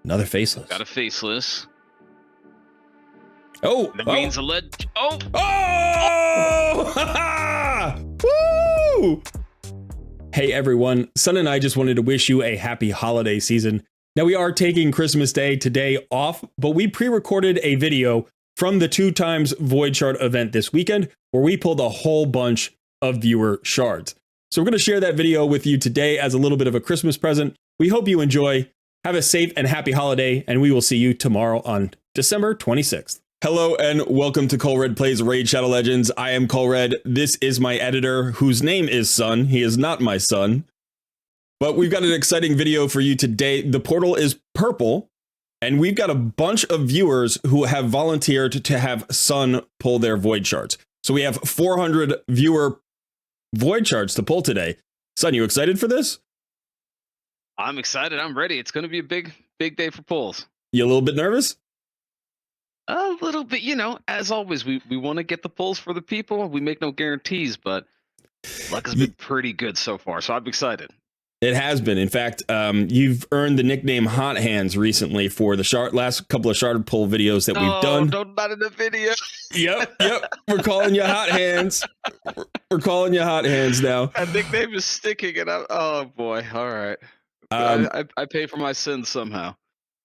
Another faceless. Got a faceless. Oh, That means a lead. Oh! Oh! Woo! Hey everyone, Son and I just wanted to wish you a happy holiday season. Now we are taking Christmas Day today off, but we pre-recorded a video from the 2x Void Shard event this weekend where we pulled a whole bunch of viewer shards. So we're going to share that video with you today as a little bit of a Christmas present. We hope you enjoy. Have a safe and happy holiday, and we will see you tomorrow on December 26th. Hello and welcome to Colred Plays Raid Shadow Legends. I am Colred. This is my editor, whose name is Son. He is not my son. But we've got an exciting video for you today. The portal is purple, and we've got a bunch of viewers who have volunteered to have Son pull their Void Shards. So we have 400 viewer Void Shards to pull today. Son, you excited for this? I'm excited. I'm ready. It's going to be a big day for pulls. You a little bit nervous? A little bit, as always, we want to get the pulls for the people. We make no guarantees, but luck has been pretty good so far, so I'm excited. It has been. In fact, you've earned the nickname Hot Hands recently for the last couple of shard pull videos that we've done. Not in the video. Yep. We're calling you Hot Hands. We're calling you Hot Hands now. That nickname is sticking, and oh boy, all right. I pay for my sins somehow.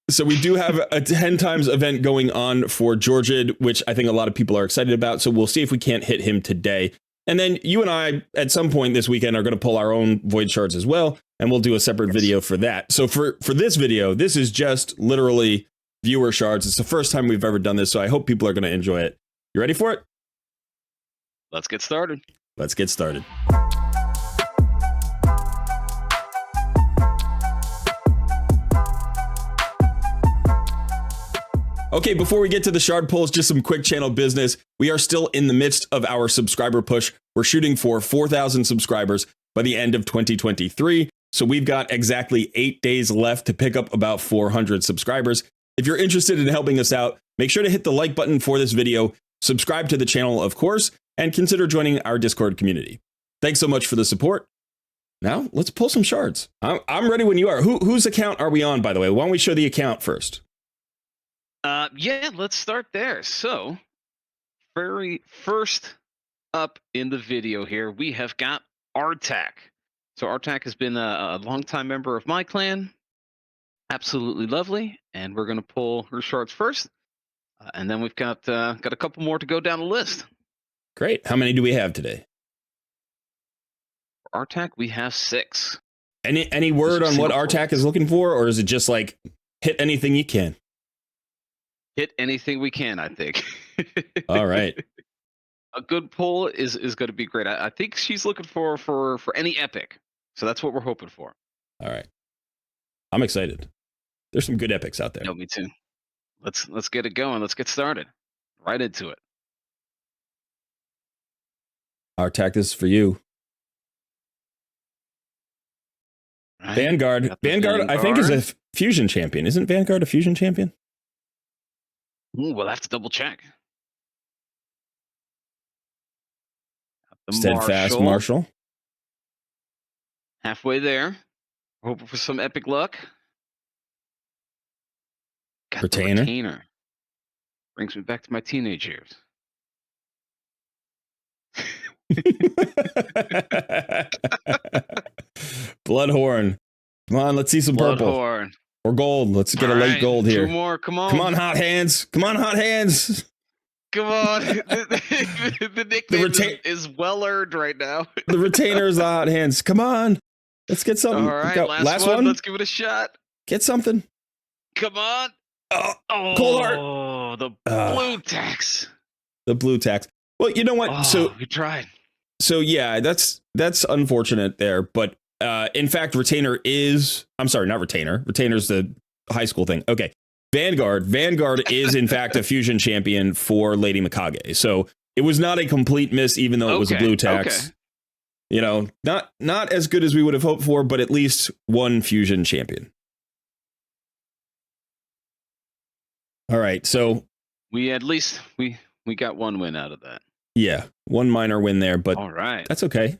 So we do have a 10 times event going on for Georgid, which I think a lot of people are excited about. So we'll see if we can't hit him today. And then you and I, at some point this weekend, are going to pull our own Void Shards as well. And we'll do a separate video for that. So for this video, this is just literally viewer shards. It's the first time we've ever done this. So I hope people are going to enjoy it. You ready for it? Let's get started. Let's get started. Okay, before we get to the shard pulls, just some quick channel business. We are still in the midst of our subscriber push. We're shooting for 4,000 subscribers by the end of 2023. So we've got exactly 8 days left to pick up about 400 subscribers. If you're interested in helping us out, make sure to hit the like button for this video, subscribe to the channel, of course, and consider joining our Discord community. Thanks so much for the support. Now, let's pull some shards. I'm ready when you are. Whose account are we on, by the way? Why don't we show the account first? Yeah, let's start there. So, very first up in the video here, we have got Artak. So Artak has been a longtime member of my clan. Absolutely lovely. And we're going to pull her shards first. And then we've got a couple more to go down the list. Great. How many do we have today? For Artak, we have 6. Any word on what Artak is looking for? Or is it just like, hit anything you can? Hit anything we can, I think. All right. A good pull is going to be great. I think she's looking for any epic. So that's what we're hoping for. All right. I'm excited. There's some good epics out there. No, me too. Let's get it going. Let's get started. Right into it. Artak, this is for you. Right. Vanguard, I think, is a fusion champion. Isn't Vanguard a fusion champion? Ooh, we'll have to double check. Steadfast Marshal. Halfway there. Hoping for some epic luck. Got Retainer. The Retainer. Brings me back to my teenage years. Bloodhorn. Come on, let's see some purple. Bloodhorn. Or gold. Let's get a late gold here. 2 more. Come on. Come on, Hot Hands. Come on, Hot Hands. Come on. The nickname is well earned right now. The Retainer is the Hot Hands. Come on. Let's get something. All right, last one. Let's give it a shot. Get something. Come on. Oh, Cold Heart. Oh, the blue tax. The blue tax. Well, you know what? Oh, so you tried. So yeah, that's unfortunate there. But in fact, Retainer is. I'm sorry, not Retainer. Retainer's the high school thing. Okay. Vanguard is in fact a fusion champion for Lady Mikage. So it was not a complete miss, even though it was a blue tax. Okay. You know, not as good as we would have hoped for, but at least one fusion champion. All right, so we got one win out of that. Yeah, one minor win there, but all right, that's okay.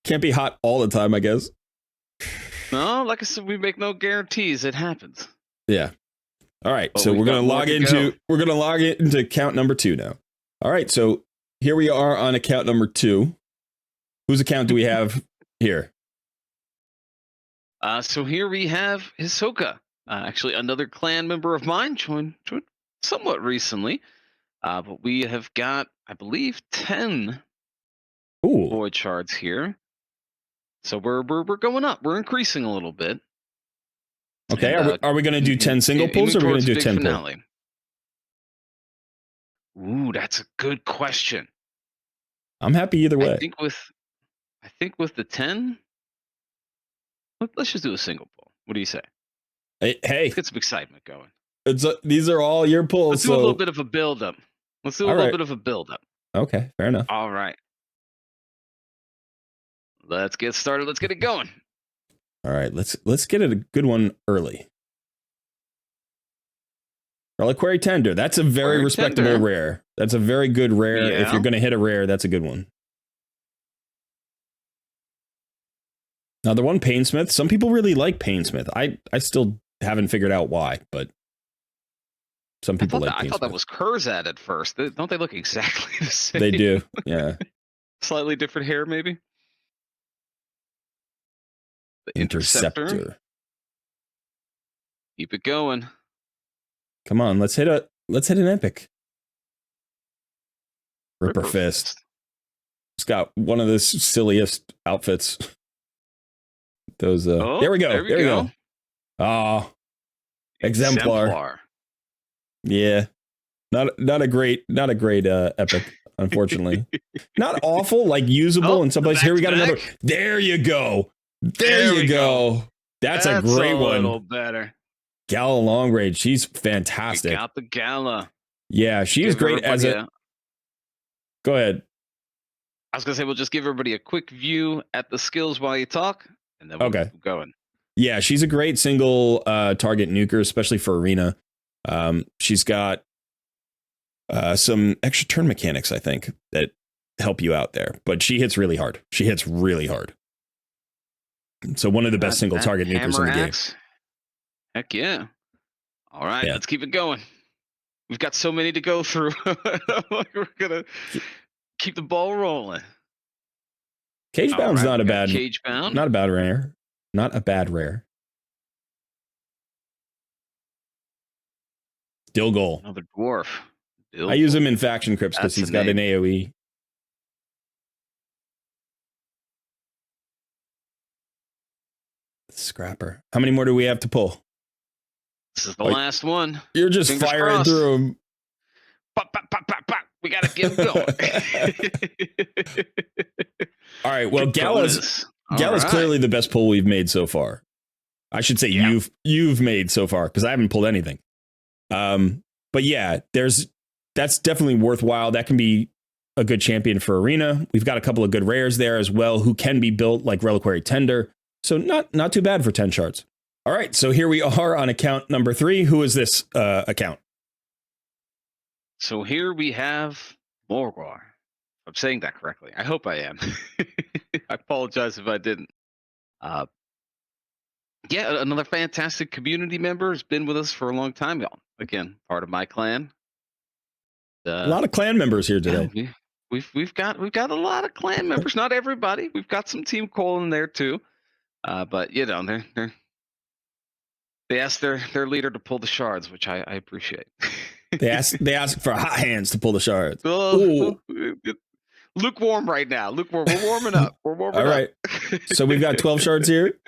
Can't be hot all the time, I guess. No, like I said, we make no guarantees. It happens. Yeah. All right. But So we've we're got gonna more log to go. into account number 2 now. All right. So here we are on account number 2. Whose account do we have here? So here we have Hisoka. Actually, another clan member of mine joined somewhat recently. But we have got, I believe, 10 Ooh. void shards here. So we're going up. We're increasing a little bit. Okay. And, Are we going to do 10 single pulls, aiming or are we going towards to a do big 10 pull? finale. Ooh, that's a good question. I'm happy either way. I think with the 10, let's just do a single pull. What do you say? Hey, Let's get some excitement going. these are all your pulls. Let's do a little bit of a build up. Okay, fair enough. All right. Let's get started. Let's get it going. All right, let's get it a good one early. Reliquary Tender. That's a very respectable rare. That's a very good rare. Yeah. If you're going to hit a rare, that's a good one. Another one, Painsmith. Some people really like Painsmith. I still haven't figured out why, but some people like Painsmith. I thought that was Kurzad at first. Don't they look exactly the same? They do, yeah. Slightly different hair, maybe. The Interceptor. Keep it going. Come on, let's hit an epic. Ripper Fist. It's got one of the silliest outfits. Those there we go. There we go. Oh, Exemplar. Yeah. Not a great epic, unfortunately. Not awful, like usable in some places. Here we got another. There you go. There you go. That's a great one. A little better. Gala long range. She's fantastic. We got the Gala. Yeah, she is great as a. Go ahead. I was gonna say we'll just give everybody a quick view at the skills while you talk, and then we'll keep going. Yeah, she's a great single target nuker, especially for arena. She's got some extra turn mechanics, I think, that help you out there. But she hits really hard. So one of the best single target nukers in the game. Heck yeah. All right, let's keep it going. We've got so many to go through. We're going to keep the ball rolling. Cage Bound's not a bad Cage Bound. Not a bad rare. Not a bad rare. Still goal. Another dwarf. I use him in faction crypts because he's got an AoE. Scrapper. How many more do we have to pull? This is the last one. You're just firing through them. Pop, pop, pop, pop, pop. We got to get going. All right. Well, Gala's clearly the best pull we've made so far. I should say you've made so far because I haven't pulled anything. But yeah, that's definitely worthwhile. That can be a good champion for arena. We've got a couple of good rares there as well who can be built like Reliquary Tender. So not too bad for 10 shards. All right, so here we are on account number 3. Who is this account? So here we have Morgwar. I'm saying that correctly. I hope I am. I apologize if I didn't. Yeah, another fantastic community member has been with us for a long time. Again, part of my clan. A lot of clan members here today. Yeah, we've got a lot of clan members. Not everybody. We've got some Team Cole in there too. But you know, they asked their leader to pull the shards, which I appreciate. They asked for hot hands to pull the shards. Lukewarm right now. Lukewarm. We're warming up. All right. So we've got 12 shards here.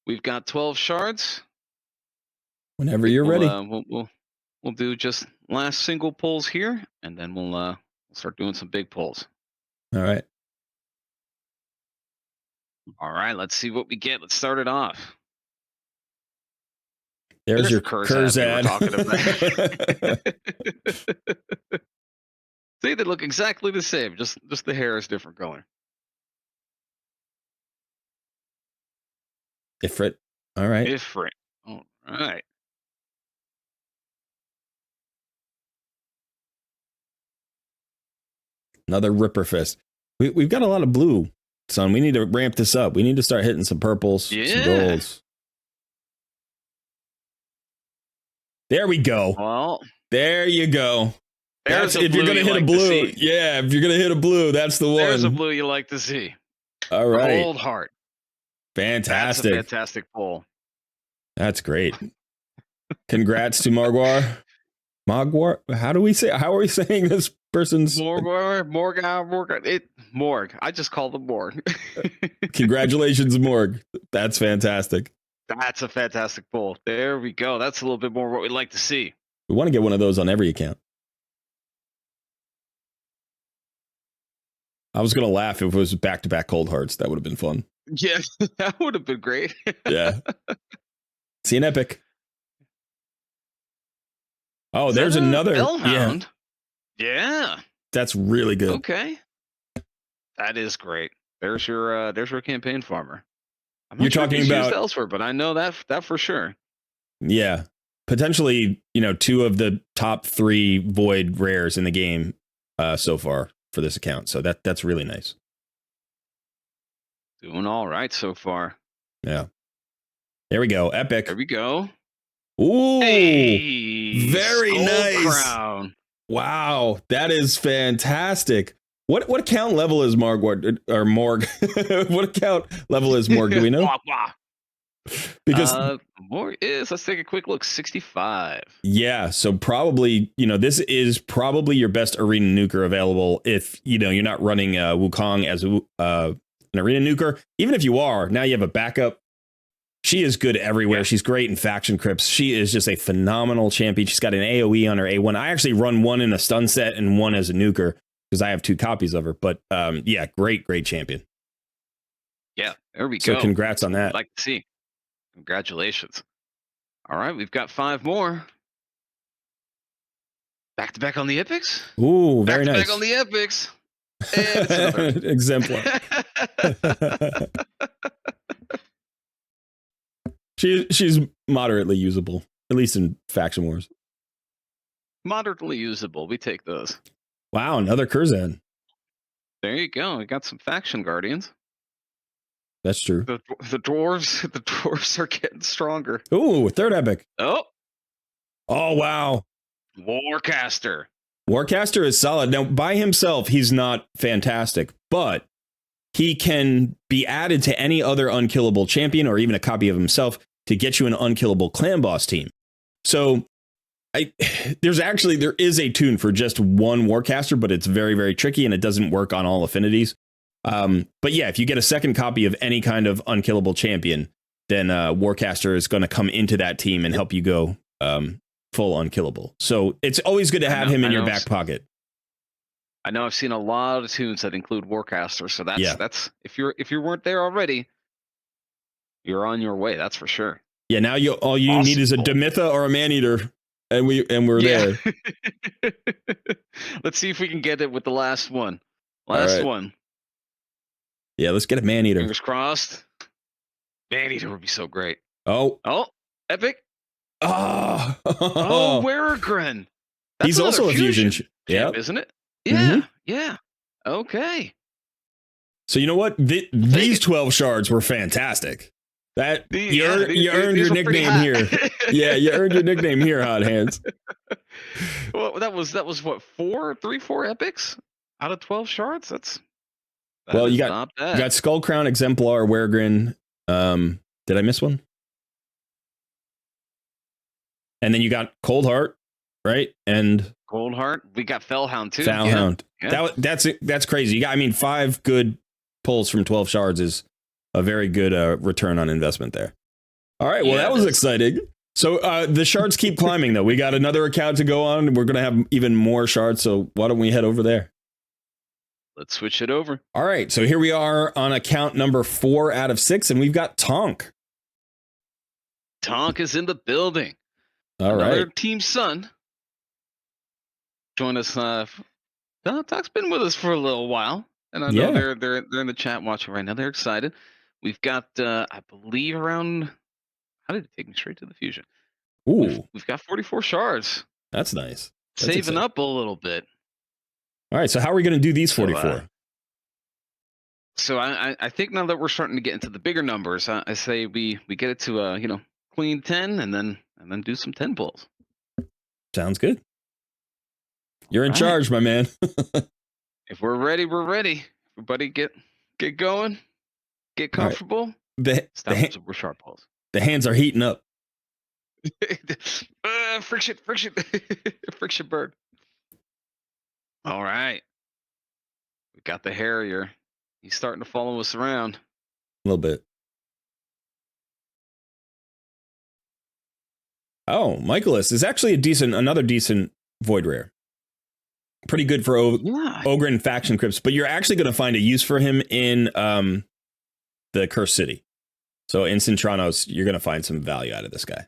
We've got 12 shards. Whenever you're ready. We'll do just last single pulls here, and then we'll start doing some big pulls. All right. All right, let's see what we get. Let's start it off. There's your Kurzad. See, they look exactly the same. Just the hair is different color. Ifrit. All right. Ifrit. All right. Another Ripper Fist. We've got a lot of blue, son. We need to ramp this up. We need to start hitting some purples, some golds. There we go. Well, There you go. there's That's a if you're blue gonna you hit a like to blue. see. Yeah, if you're gonna hit a blue, that's the There's a one. blue you like to see. All right. Cold heart. That's a Fantastic. fantastic pull. That's great. Congrats to Margwar. Mogwar? How are we saying this person's Morg. I just call them Morg. congratulations, Morg. That's fantastic. That's a fantastic pull. There we go. That's a little bit more what we'd like to see. We want to get one of those on every account. I was gonna laugh if it was back-to-back cold hearts. That would have been fun. Yeah, that would have been great. Yeah. See an epic. Oh, Is there's that a another. Bellhound? Yeah, Yeah. that's really good. Okay. That is great. There's your campaign farmer. I'm You're not sure if talking he's used about elsewhere, but I know that for sure. yeah, potentially two of the top 3 void rares in the game so far for this account. So that's really nice. Doing all right so far. Yeah. There we go. Epic. There we go. Ooh, Hey, very Skull nice. Crown. Wow, that is fantastic. What account level is Morg or Morg? What account level is Morg? Do we know? Wah, wah. Because Morg is, let's take a quick look, 65. yeah, so probably this is probably your best arena nuker available if you're not running Wukong as an arena nuker. Even if you are, now you have a backup. She is good everywhere. Yeah. She's great in faction crypts. She is just a phenomenal champion. She's got an AoE on her A1. I actually run one in a stun set and one as a nuker because I have 2 copies of her. But yeah, great champion. Yeah, there we So go. congrats on that. I'd like to see. Congratulations. All right, we've got 5 more. Back to back on the epics. Ooh, very nice. Back on the epics. And it's another. Exemplar. She's moderately usable, at least in faction wars. Moderately usable. We take those. Wow, another Kurzan. There you go. We got some faction guardians. That's true. The dwarves are getting stronger. Ooh, 3rd epic. Oh, wow. Warcaster. Warcaster is solid. Now, by himself, he's not fantastic, but he can be added to any other unkillable champion or even a copy of himself to get you an unkillable clan boss team. So there is a tune for just one Warcaster, but it's very, very tricky and it doesn't work on all affinities. But yeah, if you get a second copy of any kind of unkillable champion, then Warcaster is going to come into that team and help you go full unkillable. So it's always good to have him in your back pocket. I know I've seen a lot of tunes that include Warcaster, so that's if you weren't there already, you're on your way. That's for sure. Yeah, now all you need is a Demitha or a Maneater, and we're there. Let's see if we can get it with the last one. Last one. Yeah, let's get a Maneater. Fingers crossed. Maneater would be so great. Oh, epic. Oh, Weregrin. He's also a fusion champ, isn't it? Yeah, yeah. Okay. So you know what? These 12 shards were fantastic. You earned your nickname here. Yeah, you earned your nickname here, Hot Hands. Well, that was what, 4 epics out of 12 shards. You got Skull Crown, Exemplar, Weregrin. Did I miss one? And then you got Cold Heart, right? And Cold Heart. We got Fellhound too. Fellhound. Yeah. That's crazy. You got, 5 good pulls from 12 shards is a very good return on investment there. All right. Well, that was exciting. So the shards keep climbing, though. We got another account to go on. We're going to have even more shards. So why don't we head over there? Let's switch it over. All right. So here we are on account number 4 out of 6, and we've got Tonk. Tonk is in the building. All right. Team Sun. Join us. Tonk's been with us for a little while, and I know they're in the chat watching right now. They're excited. We've got, I believe, around. How did it take me straight to the fusion? Ooh, we've got 44 shards. That's nice. Saving up a little bit. All right. So how are we going to do these 44? So I think now that we're starting to get into the bigger numbers, I say we get it to clean 10 and then do some 10 pulls. Sounds good. You're in All right. charge, my man. If we're ready, we're ready. Everybody get going. Get All right. comfortable. The, It's the, time for ha- some sharp pulls. the hands are heating up. Friction, friction burn. All right, we got the Harrier. He's starting to follow us around. A little bit. Oh, Michaelis is actually another decent void rare. Pretty good for Yeah, Ogre faction crypts, but you're actually going to find a use for him in the Cursed City. So in Cintranos, you're going to find some value out of this guy.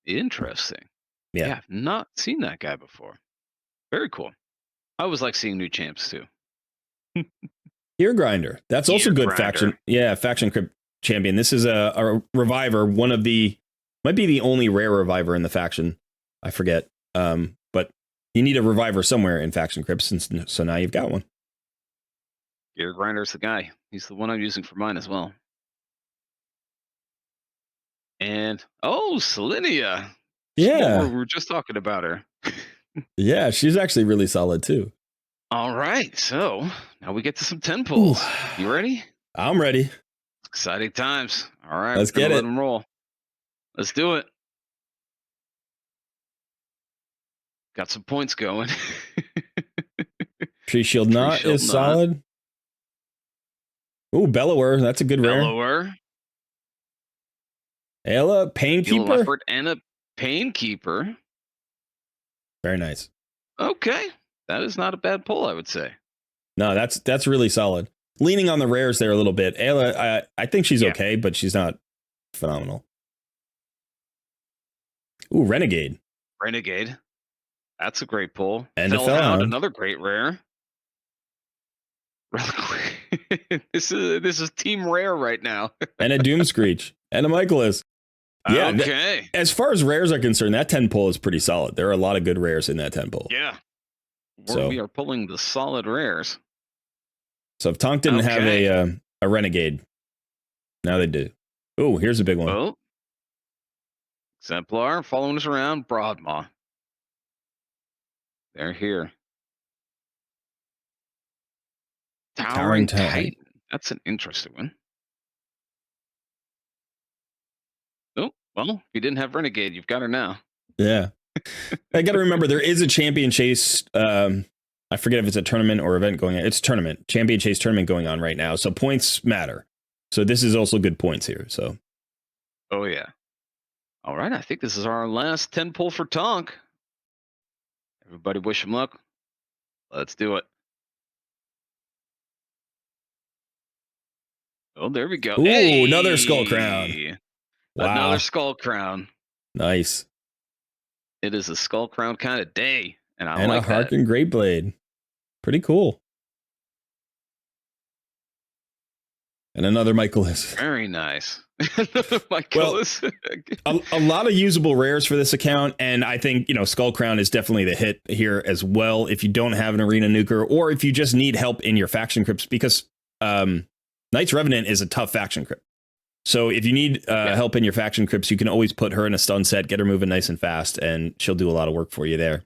interesting. Yeah. I've not seen that guy before. Very cool. I always like seeing new champs too. Ear Grinder. That's also Ear good Grinder. faction. Yeah, faction crypt champion. This is a reviver. Might be the only rare reviver in the faction. I forget. But you need a reviver somewhere in faction crypts, so now you've got one. Ear Grinder's the guy. He's the one I'm using for mine as well. And Selenia. Yeah. We were just talking about her. Yeah, she's actually really solid too. All right, so now we get to some 10 pulls. You ready? I'm ready. Exciting times. All right, Let's we're gonna get let it. them roll. Let's do it. Got some points going. Tree Shield Tree Knot Shield is Knot. solid. Ooh, Bellower. That's a good rare. Bellower, Ayla, Heal Painkeeper. Effort, and a Painkeeper. Very nice. Okay, that is not a bad pull, I would say. No, that's really solid. Leaning on the rares there a little bit. Ayla, I think she's okay, but she's not phenomenal. Ooh, Renegade. Renegade. That's a great pull. And a Fellhound, Fellhound. another great rare. This is team rare right now. And a Doom Screech. And a Michaelis. Yeah. Okay. As far as rares are concerned, that 10 pull is pretty solid. There are a lot of good rares in that 10 pull. Yeah. So We are pulling the solid rares. So if Tonk didn't have a Renegade, now they do. Oh, here's a big one. Oh. Exemplar following us around. Broadmaw. They're here. Towering Titan. That's an interesting one. Oh, well, if you didn't have Renegade, you've got her now. Yeah. I got to remember there is a champion chase. I forget if it's a tournament or event going on. It's tournament. Champion chase tournament going on right now. So points matter. So this is also good points here. So. Oh, yeah. All right. I think this is our last 10 pull for Tonk. Everybody wish him luck. Let's do it. Oh, there we go. Ooh, hey! Another Skull Crown. Wow. Another Skull Crown. Nice. It is a Skull Crown kind of day. And I and like a Harken Great Blade. Pretty cool. And another Michaelis. Very nice. Michaelis. Well, a lot of usable rares for this account, and I think Skull Crown is definitely the hit here as well. If you don't have an arena nuker, or if you just need help in your faction crypts, because Knight's Revenant is a tough faction crypt. So if you need help in your faction crypts, you can always put her in a stun set, get her moving nice and fast, and she'll do a lot of work for you there.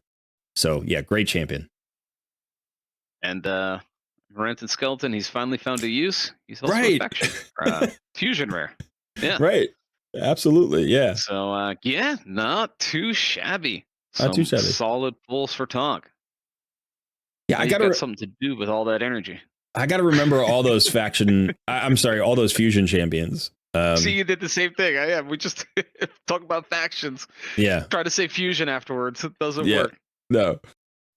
So yeah, great champion. And Renton Skeleton, he's finally found a use. He's also right. a faction fusion rare. Yeah. Right. Absolutely. Yeah. So yeah, not too shabby. Not too shabby. Solid pulls for Tonk. Yeah, I got something to do with all that energy. I got to remember all those all those fusion champions. See, you did the same thing. We just talk about factions. Yeah. Try to say fusion afterwards. It doesn't work. No.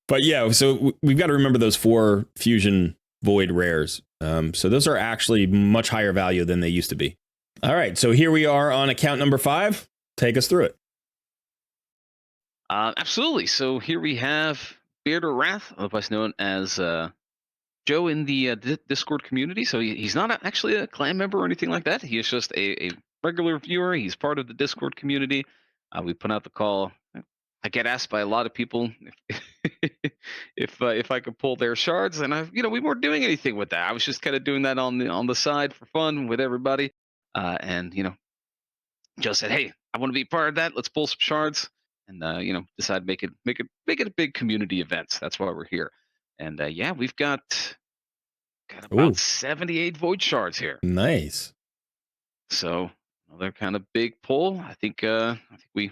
But yeah, so we've got to remember those 4 fusion void rares. So those are actually much higher value than they used to be. All right, so here we are on account number 5. Take us through it. Absolutely. So here we have Beard or Wrath, otherwise known as Joe in the Discord community. So he's not actually a clan member or anything like that. He is just a regular viewer. He's part of the Discord community. We put out the call. I get asked by a lot of people if I could pull their shards, and we weren't doing anything with that. I was just kind of doing that on the side for fun with everybody, and Joe said, "Hey, I want to be part of that. Let's pull some shards." And decide make it a big community event. That's why we're here. And yeah, we've got about Ooh, 78 void shards here. nice. So another kind of big pull. I think we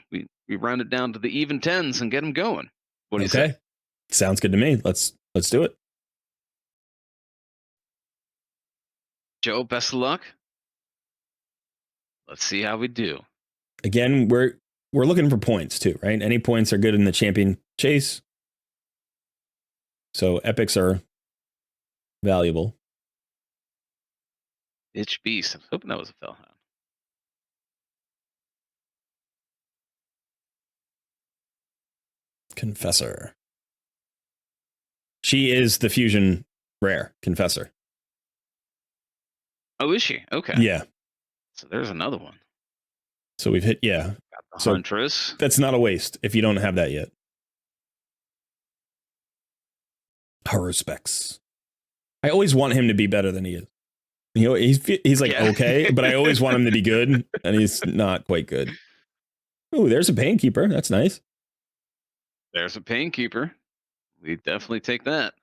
round it down to the even tens and get them going. What do you say, Okay. Sounds good to me. Let's do it. Joe? Best of luck. Let's see how we do. Again, we're looking for points too, right? Any points are good in the champion chase. So epics are valuable. Itch beast. I was hoping that was a fellhound. Confessor. She is the fusion rare Confessor. Oh, is she? Okay. Yeah. So there's another one. So we've hit, yeah. Got the So Huntress. that's not a waste if you don't have that yet. Her respects. I always want him to be better than he is. You know, he's like, Yeah. okay, but I always want him to be good, and he's not quite good. Ooh, there's a Painkeeper. That's nice. There's a Painkeeper. We definitely take that.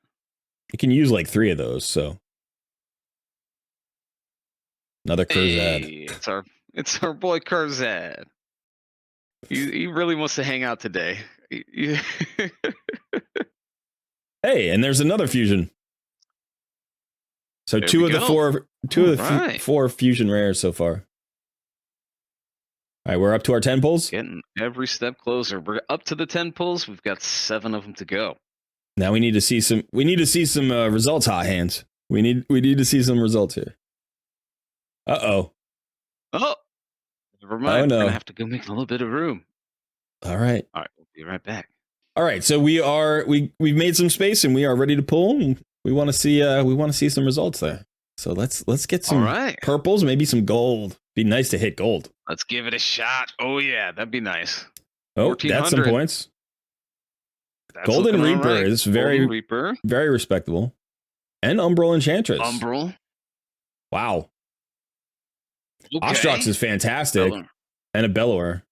You can use like 3 of those, so. Another Kurzad. Hey, it's our boy Kurzad. He really wants to hang out today. Hey, and there's another fusion. So There two we of the go. four fusion rares so far. All right, we're up to our 10 pulls. Getting every step closer. We're up to the 10 pulls. We've got 7 of them to go. Now we need to see some. We need to see some results. Hot hands. We need to see some results here. Uh-oh. Oh, never mind. Oh, no. We're gonna have to go make a little bit of room. All right. All right, we'll be right back. All right. So we've made some space and we are ready to pull. And we want to see some results there. So let's get some purples, maybe some gold. Be nice to hit gold. Let's give it a shot. Oh yeah, that'd be nice. Oh, that's some points. That's Golden Reaper right. is very respectable. And Umbral Enchantress. Umbral. Wow. Okay. Ostrux is fantastic. And a Bellower.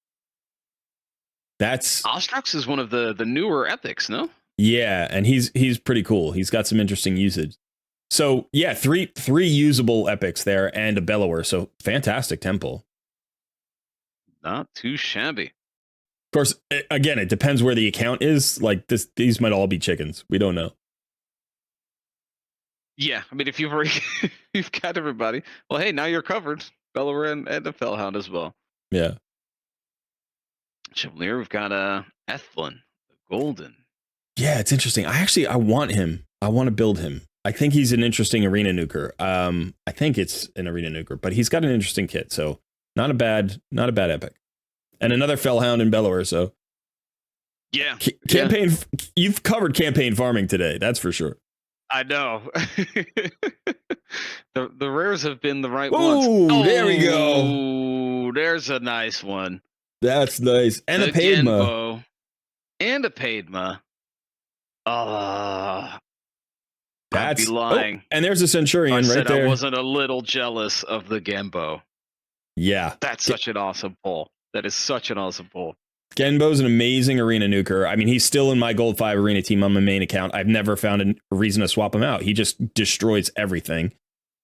That's Ostrux is one of the newer epics, no? Yeah, and he's pretty cool. He's got some interesting usage. So yeah, three usable epics there and a Bellower. So fantastic temple. Not too shabby. Of course, again, it depends where the account is. Like these might all be chickens. We don't know. Yeah, I mean, if you've already you've got everybody, well, hey, now you're covered. Bellower and a Fellhound as well. Yeah. Chevalier, we've got Ethlin, the Golden. Yeah, it's interesting. I want him. I want to build him. I think he's an interesting arena nuker. I think it's an arena nuker, but he's got an interesting kit. So not a bad epic. And another Fellhound and Bellower. So yeah, campaign. Yeah. You've covered campaign farming today. That's for sure. I know. the rares have been the right ones. Oh, there we go. Ooh, there's a nice one. That's nice. And a Paidma. And a Paidma. I'd be Oh, lying. and there's a Centurion right there. I wasn't a little jealous of the Genbo. Yeah. That's such an awesome pull. That is such an awesome pull. Genbo's an amazing arena nuker. I mean, he's still in my Gold 5 arena team on my main account. I've never found a reason to swap him out. He just destroys everything.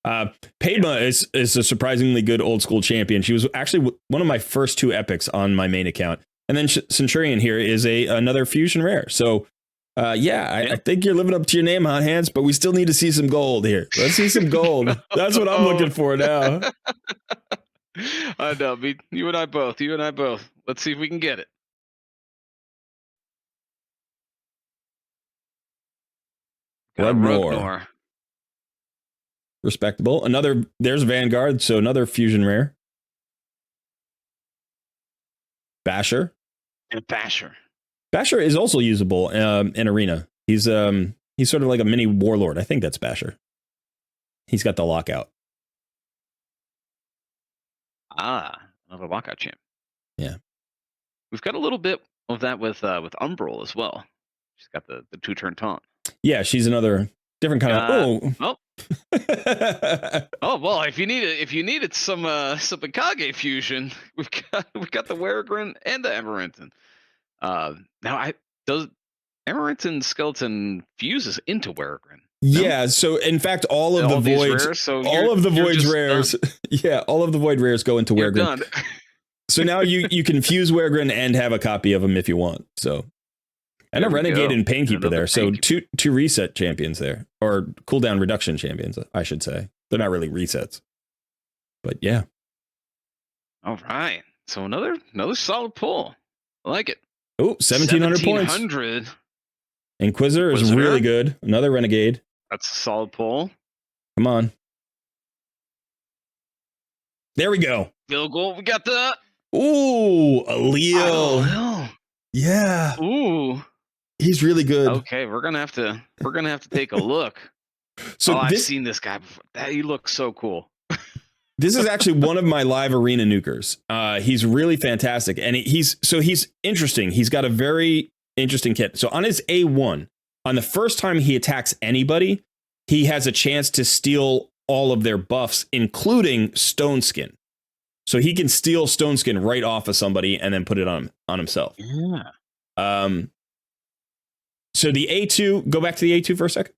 Paidma is a surprisingly good old school champion. She was actually one of my first 2 epics on my main account. And then Centurion here is another fusion rare. So I think you're living up to your name, Hot Hands, but we still need to see some gold here. Let's see some gold. That's what I'm looking for now. I know. You and I both. Let's see if we can get it. Ruggnor. Respectable. There's Vanguard, so another fusion rare. Basher. And Basher. Basher is also usable in arena. He's sort of like a mini warlord. I think that's Basher. He's got the lockout. Another lockout champ. Yeah. We've got a little bit of that with Umbral as well. She's got the 2-turn taunt. Yeah, she's another different kind of. Oh well, if you needed some Ikage fusion, we've got the Weregrin and the Amarantin. Now I does Amarantin skeleton fuses into Weregrin? No, Yeah, so in fact, all of the all these voids, rares. So all of the you're voids just done. rares, yeah, all of the void rares go into You're Weregrin. done. So now you can fuse Weregrin and have a copy of him if you want. So and There a we Renegade go. and Painkeeper Another there. So Painkeeper. two reset champions there, or cooldown reduction champions, I should say. They're not really resets, but yeah. All right. So another solid pull. I like it. Oh, 1,700 points. 1,700. Inquisitor is really good. Another Renegade. That's a solid pull. Come on. There we go. Field goal. We got the. Ooh, a Leo. Oh, Yeah. ooh. He's really good. Okay, we're gonna have to take a look. So I've seen this guy before. He looks so cool. This is actually one of my live arena nukers. He's really fantastic, and he's interesting. He's got a very interesting kit. So on his A1, on the first time he attacks anybody, he has a chance to steal all of their buffs, including Stone Skin. So he can steal Stone Skin right off of somebody and then put it on himself. Yeah. So the A2, go back to the A2 for a second.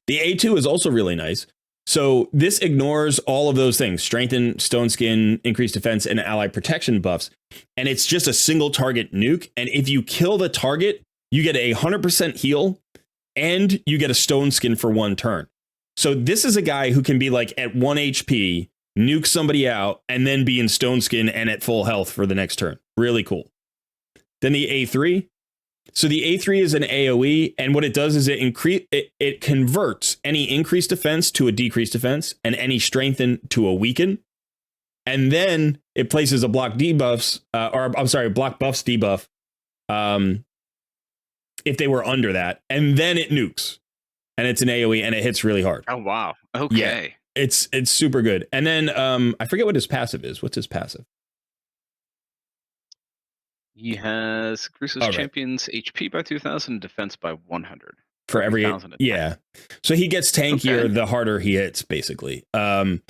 The A2 is also really nice. So this ignores all of those things: strengthen, stone skin, increased defense, and ally protection buffs. And it's just a single target nuke. And if you kill the target, you get a 100% heal and you get a stone skin for one turn. So this is a guy who can be like at 1 HP, nuke somebody out, and then be in stone skin and at full health for the next turn. Really cool. Then the A3. So the A3 is an AoE, and what it does is it converts any increased defense to a decreased defense and any strengthen to a weaken. And then it places a block debuffs, block buffs debuff if they were under that, and then it nukes. And it's an AoE and it hits really hard. Oh wow. Okay. Yeah, it's super good. And then I forget what his passive is. What's his passive? He has increases champions HP by 2,000, defense by 100 for every 1,000 attack. Yeah. So he gets tankier the harder he hits, basically. And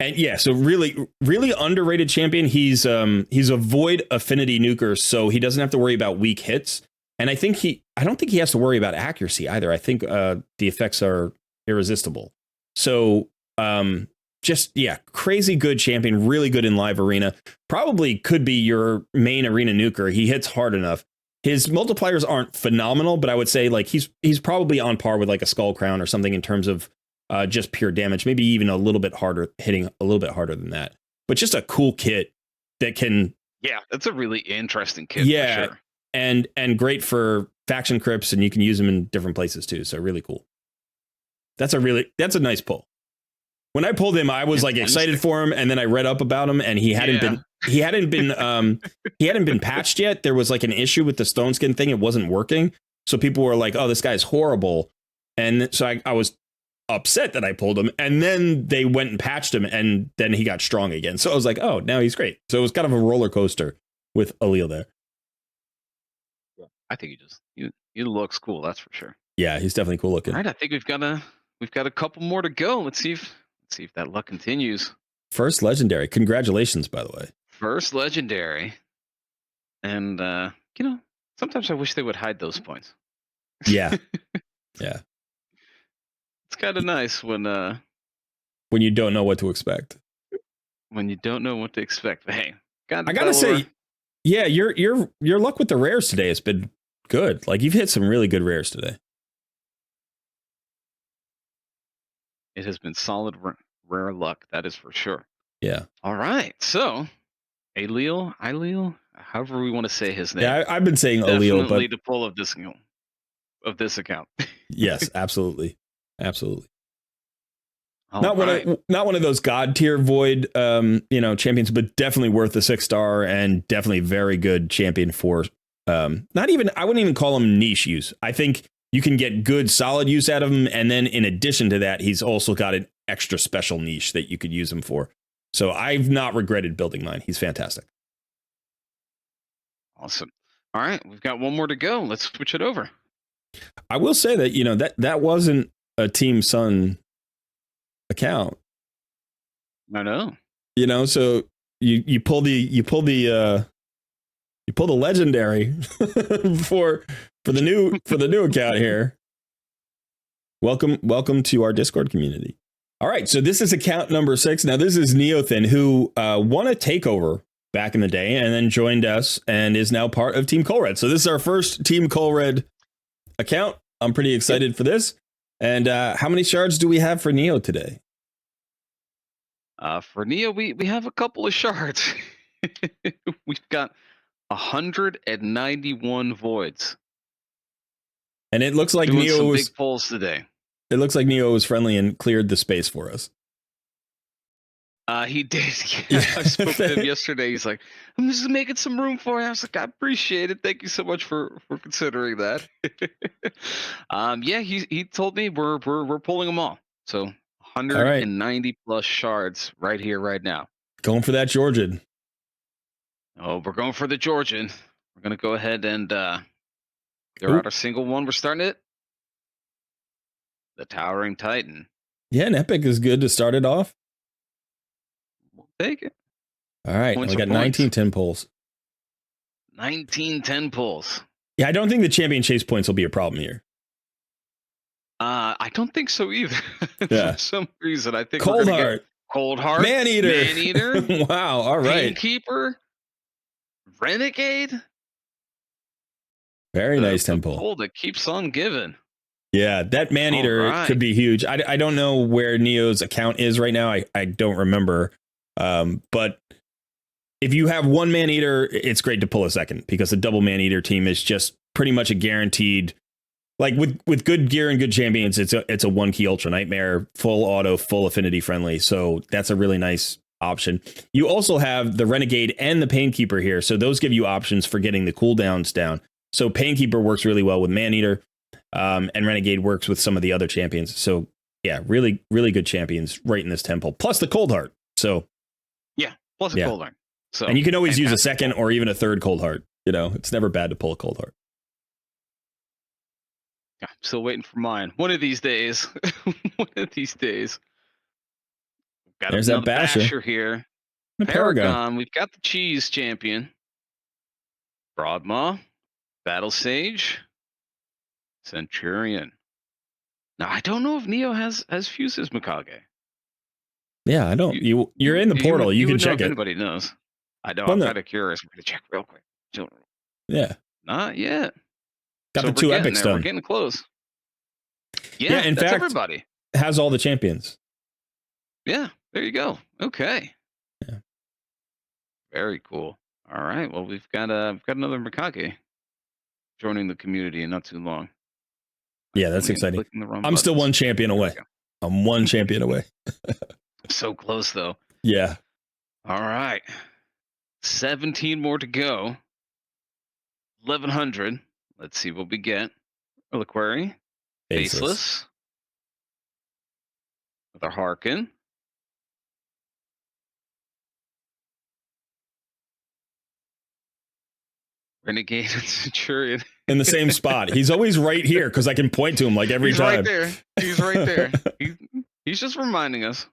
yeah, so really underrated champion. He's a void affinity nuker, so he doesn't have to worry about weak hits. And I don't think he has to worry about accuracy either. I think the effects are irresistible. So crazy good champion, really good in live arena. Probably could be your main arena nuker. He hits hard enough. His multipliers aren't phenomenal, but I would say like he's probably on par with like a Skull Crown or something in terms of just pure damage. Maybe even a little bit harder, hitting a little bit harder than that. But just a cool kit that can. Yeah, that's a really interesting kit. Yeah, for sure. and great for faction crypts, and you can use them in different places too. So really cool. That's a nice pull. When I pulled him, I was like excited for him, and then I read up about him, and he hadn't been patched yet. There was like an issue with the stone skin thing; it wasn't working. So people were like, "Oh, this guy's horrible," and so I was upset that I pulled him. And then they went and patched him, and then he got strong again. So I was like, "Oh, now he's great." So it was kind of a roller coaster with Alil there. I think he looks cool. That's for sure. Yeah, he's definitely cool looking. All right, I think we've got a couple more to go. Let's see if that luck continues. First legendary. Congratulations, by the way. First legendary. And sometimes I wish they would hide those points. Yeah. Yeah. It's kind of nice when you don't know what to expect. When you don't know what to expect. But hey, I gotta say, yeah, your luck with the rares today has been good. Like you've hit some really good rares today. It has been solid rare luck, that is for sure. Yeah. All right, so Alil, however we want to say his name. Yeah, I've been saying Alil, but definitely the pull of this account. Yes, absolutely. Not one of those god tier void champions, but definitely worth the 6-star and definitely very good champion for I wouldn't even call him niche use. I think you can get good solid use out of him, and then in addition to that, he's also got an extra special niche that you could use him for. So I've not regretted building mine. He's fantastic. Awesome. All right, we've got one more to go. Let's switch it over. I will say that that wasn't a Team Sun account. I know. You know, so you pull the legendary for the new account here. Welcome to our Discord community. All right, so this is account number 6. Now this is Neothin, who won a takeover back in the day and then joined us and is now part of Team Colred. So this is our first Team Colred account. I'm pretty excited for this. And how many shards do we have for Neo today? For Neo, we have a couple of shards. We've got 191 voids. And it looks like Doing Neo some was big pulls today. It looks like Neo was friendly and cleared the space for us. He did. Yeah, I spoke to him yesterday. He's like, "I'm just making some room for you." I was like, "I appreciate it. Thank you so much for considering that." Yeah, he told me we're pulling them all. So 190 plus shards right here, right now. Going for that Georgian. Oh, we're going for the Georgian. We're gonna go ahead and they're out our single one. We're starting it. The Towering Titan. Yeah, an epic is good to start it off. We'll take it. All right, we got 19 10 pulls. 19 10 pulls. Yeah, I don't think the champion chase points will be a problem here. I don't think so either. Yeah. For some reason, I think Cold Heart. Cold Heart. Man Eater. Man Eater. Wow, all right. Painkeeper. Renegade. Very nice 10 pull. Pull that keeps on giving. Yeah, that Man Eater could be huge. I don't know where Neo's account is right now. I don't remember. But if you have one Man Eater, it's great to pull a second because the double Man Eater team is just pretty much a guaranteed. Like with good gear and good champions, it's a one key Ultra Nightmare, full auto, full affinity friendly. So that's a really nice option. You also have the Renegade and the Painkeeper here. So those give you options for getting the cooldowns down. So Painkeeper works really well with Man Eater. And Renegade works with some of the other champions. So yeah, really, really good champions right in this temple. Plus the Cold Heart. So yeah, plus a Cold Heart. So and you can always use a second or even a third Cold Heart. You know, it's never bad to pull a Cold Heart. I'm still waiting for mine. One of these days. One of these days. Got There's that Basher here. Paragon. We've got the Cheese Champion. Broadmaw. Battle Sage. Centurion. Now I don't know if Neo has fuses Mikage. Yeah, I don't. You're in the portal. You can check it. Anybody knows? I know. I'm kind of curious. We're gonna check real quick. Yeah. Not yet. Got the 2 epics done. We're getting close. Yeah, in fact, everybody has all the champions. Yeah, there you go. Okay. Yeah. Very cool. All right. Well, we've got another Mikage joining the community in not too long. Yeah, that's exciting. I'm still one champion away. I'm one champion away. So close, though. Yeah. All right. 17 more to go. 1100. Let's see what we get. Reliquary. Faceless. With our Harkin. Renegade and Centurion. In the same spot. He's always right here because I can point to him like every time. Right there. He's right there. He's just reminding us.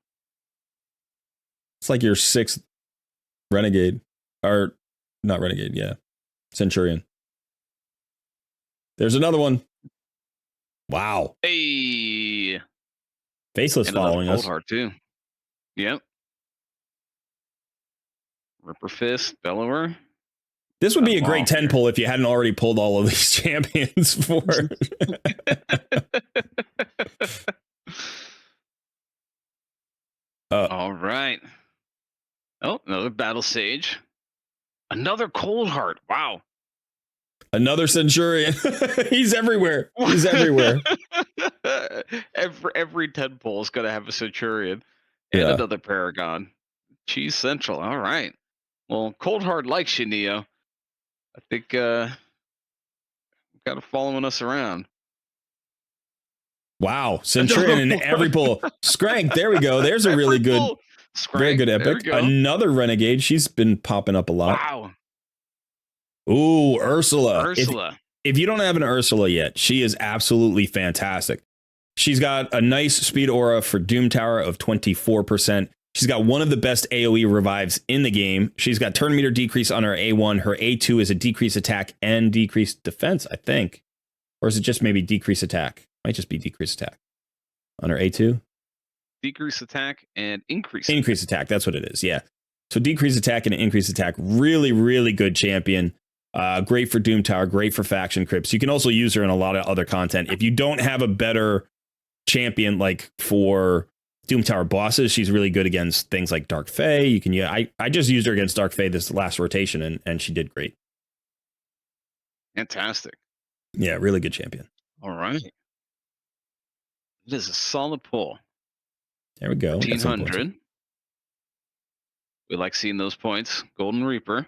It's like your 6th Renegade. Or not Renegade, yeah. Centurion. There's another one. Wow. Hey. Faceless following us. Cold Heart too. Yep. Ripper Fist, Bellower. This would be a great 10 pull if you hadn't already pulled all of these champions for. All right. Oh, another Battle Sage. Another Cold Heart. Wow. Another Centurion. He's everywhere. He's everywhere. every 10 pull is going to have a Centurion and another Paragon. Cheese Central. All right. Well, Cold Heart likes you, Neo. I think got her following us around. Wow, Centurion in every pull. Skrank, there we go. There's a really good, very good epic. Another Renegade. She's been popping up a lot. Wow. Ooh, Ursula. Ursula. If you don't have an Ursula yet, she is absolutely fantastic. She's got a nice speed aura for Doom Tower of 24%. She's got one of the best AoE revives in the game. She's got turn meter decrease on her A1. Her A2 is a decrease attack and decreased defense, I think. Or is it just maybe decrease attack? Might just be decrease attack on her A2. Decrease attack and increase attack. That's what it is. Yeah. So decrease attack and increase attack. Really, really good champion. Great for Doom Tower. Great for faction crypts. You can also use her in a lot of other content. If you don't have a better champion like for Doom Tower bosses, she's really good against things like Dark Fae. You can I just used her against Dark Fae this last rotation and she did great. Fantastic. Yeah, really good champion. All right. It is a solid pull. There we go. 1,500. We like seeing those points. Golden Reaper.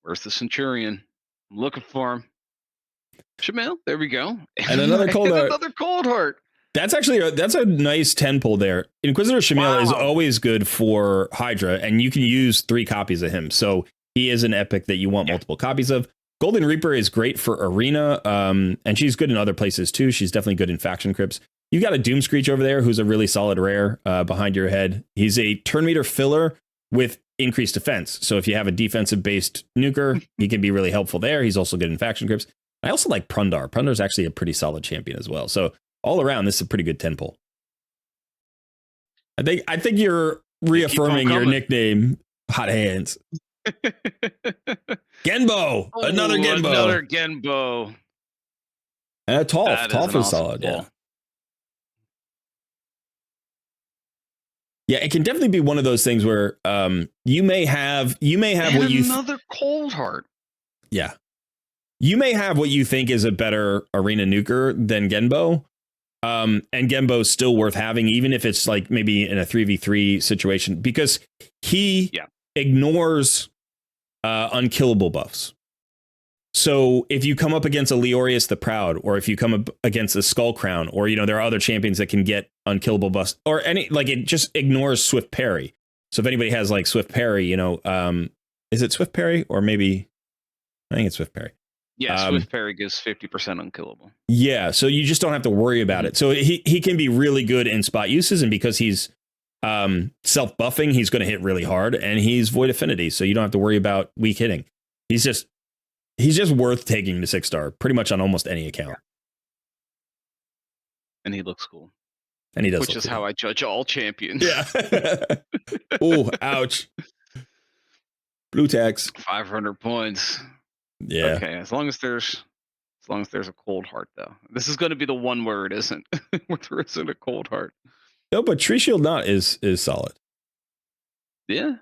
Where's the Centurion? I'm looking for him. Shamil, there we go. And another cold heart. Another cold heart. That's actually that's a nice 10 pull there. Inquisitor Shamil is always good for Hydra, and you can use 3 copies of him. So he is an epic that you want multiple copies of. Golden Reaper is great for Arena, and she's good in other places too. She's definitely good in faction crypts. You got a Doom Screech over there who's a really solid rare behind your head. He's a turn meter filler with increased defense. So if you have a defensive based nuker, he can be really helpful there. He's also good in faction crypts. I also like Prundar. Prundar's actually a pretty solid champion as well. So all around, this is a pretty good 10 pull. I think you're reaffirming your nickname, Hot Hands. Genbo, another Genbo. Another Genbo. And a Tolf. Tolf is solid, yeah. Yeah, it can definitely be one of those things where you may have what you another cold heart. Yeah. You may have what you think is a better arena nuker than Genbo. And Genbo is still worth having, even if it's like maybe in a 3v3 situation, because he ignores unkillable buffs. So if you come up against a Leorius the Proud, or if you come up against a Skull Crown, or, you know, there are other champions that can get unkillable buffs, or any, like, it just ignores Swift Parry. So if anybody has like Swift Parry, you know, is it Swift Parry or maybe I think it's Swift Parry. Yeah, Swift Parry gives 50% unkillable. Yeah, so you just don't have to worry about it. So he can be really good in spot uses, and because he's self-buffing, he's going to hit really hard, and he's Void Affinity, so you don't have to worry about weak hitting. He's just worth taking to 6-star pretty much on almost any account. And he looks cool. And he does, which is cool. How I judge all champions. Yeah. Oh, ouch. Blue tax. 500 points. Yeah. Okay, as long as there's a cold heart, though. This is going to be the one where it isn't. Where there isn't a cold heart. No, but Tree Shield Knot is solid. Yeah,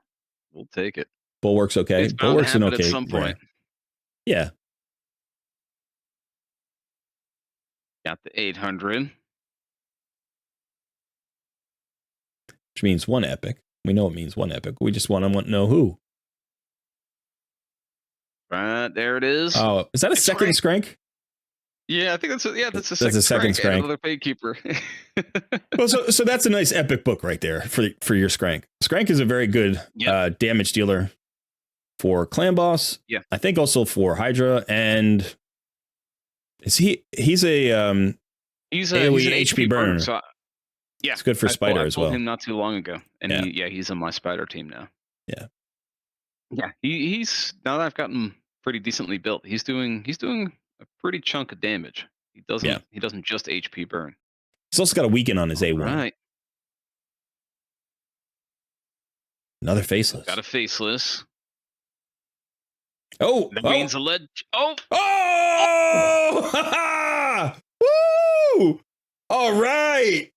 we'll take it. Bulwark's okay. It's Bulwark's an okay. At some point. Yeah. Got the 800. Which means one epic. We know it means one epic. We just want to know who. Right, there it is. Oh, is that a second Skrank? Yeah, I think that's a second Skrank. Another Paykeeper. Well, so that's a nice epic book right there for your Skrank. Skrank is a very good damage dealer for Clan Boss. Yeah, I think also for Hydra, and he's a AoE HP burner. So yeah, it's good for Spider as well. I pulled him not too long ago, and he's on my Spider team now. Yeah. Yeah, he's now that I've gotten him pretty decently built. He's doing a pretty chunk of damage. He doesn't just HP burn. He's also got a weaken on his A1. Right. Another faceless. Got a faceless. Oh, that means a ledge. Oh, woo! All right.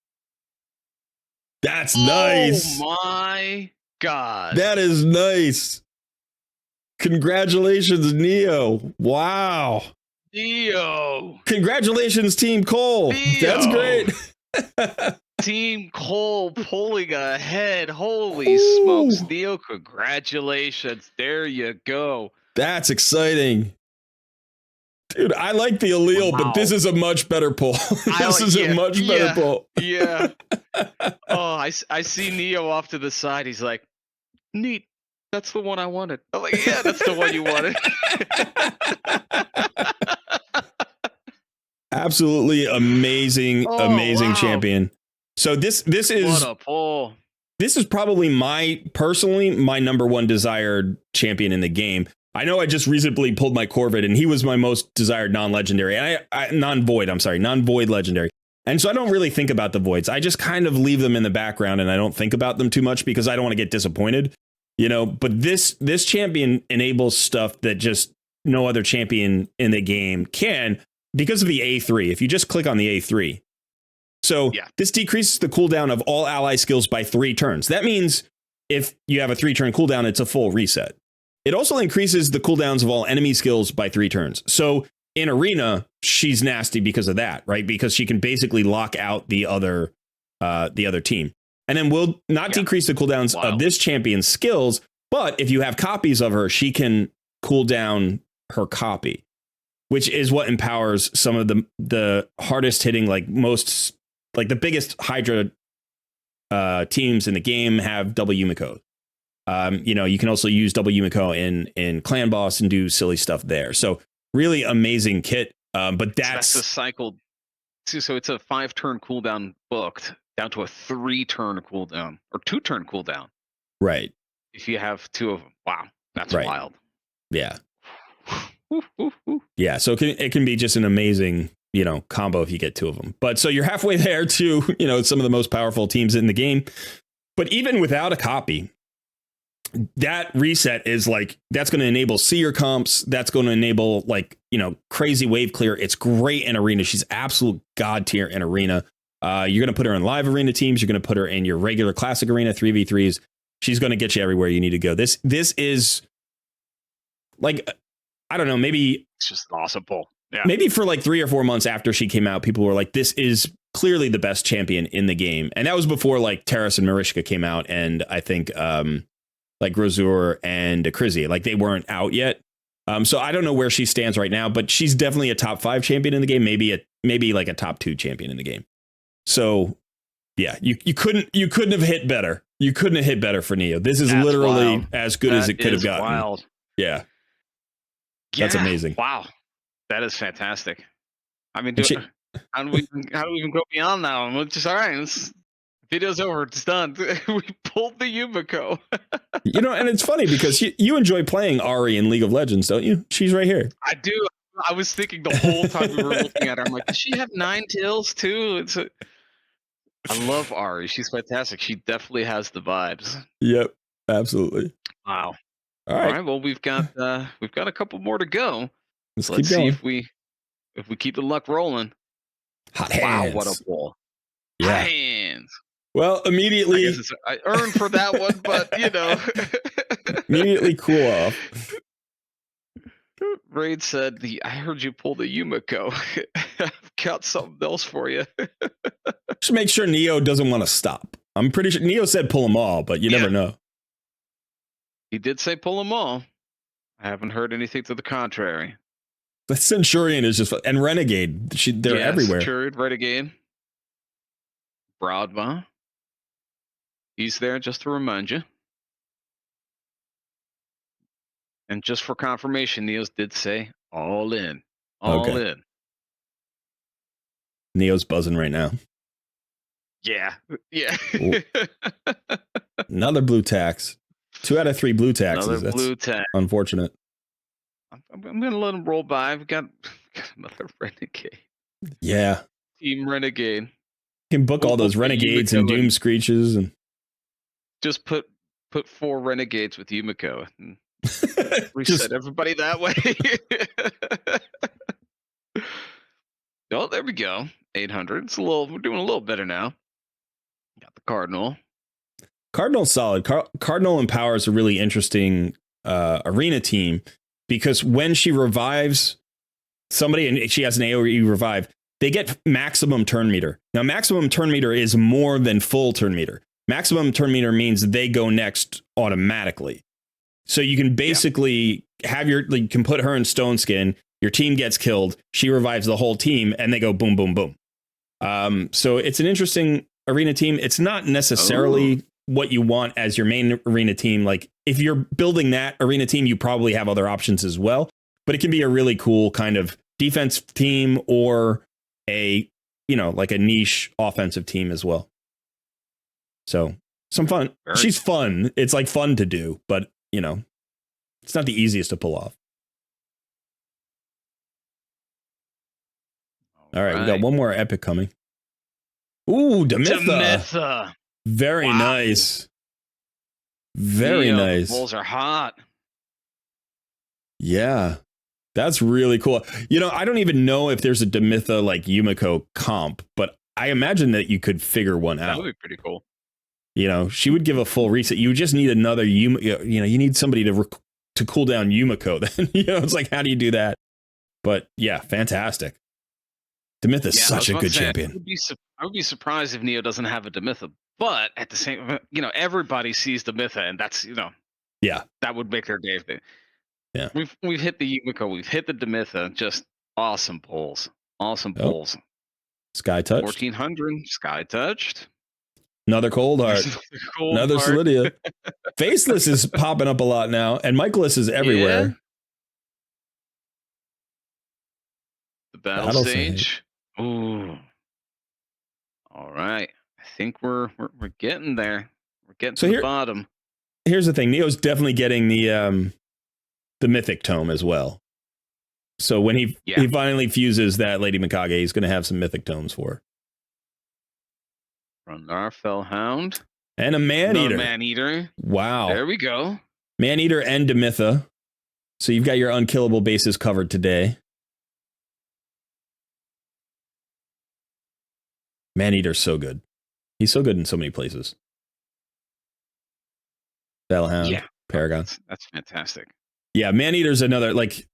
That's nice. Oh my God. That is nice. Congratulations, Neo. Wow. Neo. Congratulations, Team Cole. Neo. That's great. Team Cole pulling ahead. Holy smokes, Neo. Congratulations. There you go. That's exciting. Dude, I like the allele, but this is a much better pull. This is a much better pull. Yeah. Oh, I see Neo off to the side. He's like, neat. that's the one I wanted. I'm like, yeah, that's the one you wanted. Absolutely amazing, Oh amazing wow! champion. So this What is a pull! this is probably my number one desired champion in the game. I know I just recently pulled my Corvid and he was my most desired non-legendary and non-void legendary. And so I don't really think about the voids. I just kind of leave them in the background and I don't think about them too much because I don't want to get disappointed, but this champion enables stuff that just no other champion in the game can because of the A3. If you just click on the A3. So this decreases the cooldown of all ally skills by 3 turns. That means if you have a 3-turn cooldown, it's a full reset. It also increases the cooldowns of all enemy skills by 3 turns. So in Arena, she's nasty because of that, right? Because she can basically lock out the other team. And then will not decrease the cooldowns of this champion's skills, but if you have copies of her, she can cool down her copy, which is what empowers some of the hardest hitting, the biggest Hydra teams in the game have double Yumiko. You can also use double Yumiko in Clan Boss and do silly stuff there. So really amazing kit. But that's a cycle. So it's a 5-turn cooldown booked down to a 3-turn cooldown or 2-turn cooldown. Right. If you have 2 of them. Wow. That's wild. Yeah. Yeah. So it can be just an amazing, combo if you get 2 of them. But so you're halfway there to, some of the most powerful teams in the game. But even without a copy, that reset is that's going to enable seer comps. That's going to enable crazy wave clear. It's great in Arena. She's absolute god tier in Arena. You're going to put her in live Arena teams. You're going to put her in your regular classic Arena 3v3s. She's going to get you everywhere you need to go. This is I don't know, maybe it's just an awesome pull. Yeah. Maybe for 3 or 4 months after she came out, people were like, this is clearly the best champion in the game. And that was before Terrace and Marishka came out. And I think Grozur and Akrizia, they weren't out yet. So I don't know where she stands right now, but she's definitely a top 5 champion in the game. Maybe a top 2 champion in the game. So yeah, you couldn't have hit better. You couldn't have hit better for Neo. This is literally as good as it could have gotten. Wild. Yeah. That's amazing. Wow. That is fantastic. I mean, how do we even go beyond that one? We're just all right. Video's over. It's done. We pulled the Yumiko. And it's funny because you enjoy playing Ari in League of Legends, don't you? She's right here. I do. I was thinking the whole time we were looking at her. I'm like, does she have 9 tails too? I love Ari. She's fantastic. She definitely has the vibes. Yep, absolutely. Wow. All right. Well, we've got a couple more to go. Let's keep going. See if we keep the luck rolling. Hot hands. Wow, what a pull. Yeah. Hot hands. Well, immediately I earned for that one, but immediately cool off. Raid said I heard you pull the Yumiko. I've got something else for you. Just make sure Neo doesn't want to stop. I'm pretty sure Neo said pull them all, but you never know. He did say pull them all. I haven't heard anything to the contrary. The Centurion is just and Renegade. They're everywhere. Centurion, Renegade, Broadba. He's there just to remind you. And just for confirmation, Neos did say all in. All in. Neo's buzzing right now. Yeah. Another blue tax. 2 out of 3 blue taxes. Another blue tax. Unfortunate. I'm going to let him roll by. We've got another Renegade. Yeah. Team Renegade. You can book all those Renegades and Doom Screeches. And just put 4 Renegades with Yumiko. And reset everybody that way. Oh, there we go. 800. We're doing a little better now. Got the Cardinal. Cardinal's solid. Cardinal empowers a really interesting arena team because when she revives somebody and she has an AoE revive, they get maximum turn meter. Now, maximum turn meter is more than full turn meter. Maximum turn meter means they go next automatically. So you can basically you can put her in Stone Skin. Your team gets killed. She revives the whole team and they go boom, boom, boom. So it's an interesting arena team. It's not necessarily what you want as your main arena team. Like if you're building that arena team, you probably have other options as well. But it can be a really cool kind of defense team or a, like a niche offensive team as well. So some fun. She's fun. It's like fun to do, but it's not the easiest to pull off. All right. We got one more epic coming. Ooh, Demitha. Very nice. Very nice. The bulls are hot. Yeah. That's really cool. I don't even know if there's a Demitha like Yumiko comp, but I imagine that you could figure one out. That would be pretty cool. She would give a full reset. You just need another you need somebody to cool down Yumiko. Then it's like, how do you do that? But yeah, fantastic. Demitha is such a good champion. I would be surprised if Neo doesn't have a Demitha, but at the same, everybody sees Demitha, and that's that would make their day. Yeah, we've hit the Yumiko, we've hit the Demitha, just awesome pulls, Sky touched 1400, sky touched. Another cold heart, another Solidia. Faceless is popping up a lot now, and Michaelis is everywhere. Yeah. The battle stage. Ooh. All right. I think we're getting there. We're getting to the bottom. Here's the thing. Neo's definitely getting the mythic tome as well. So when he finally fuses that Lady Mikage, he's going to have some mythic tomes for her. Rundar Fellhound. And a Man-Eater. Man-Eater. Wow. There we go. Man-Eater and Demitha. So you've got your unkillable bases covered today. Man-Eater's so good. He's so good in so many places. Fellhound, Paragon. That's fantastic. Yeah, Man-Eater's another, like,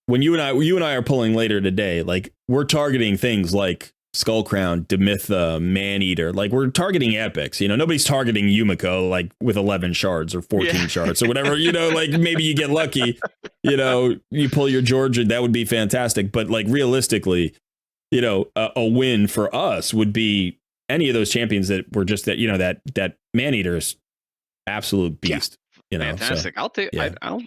when you and I are pulling later today, like, we're targeting things like Skullcrown, Demitha, Man-Eater. Like, we're targeting epics. Nobody's targeting Yumiko, like, with 11 shards or 14 shards or whatever. Like, maybe you get lucky, you pull your Georgia, that would be fantastic. But, like, realistically, a win for us would be any of those champions that were just that Man-Eater is absolute beast. Fantastic. So,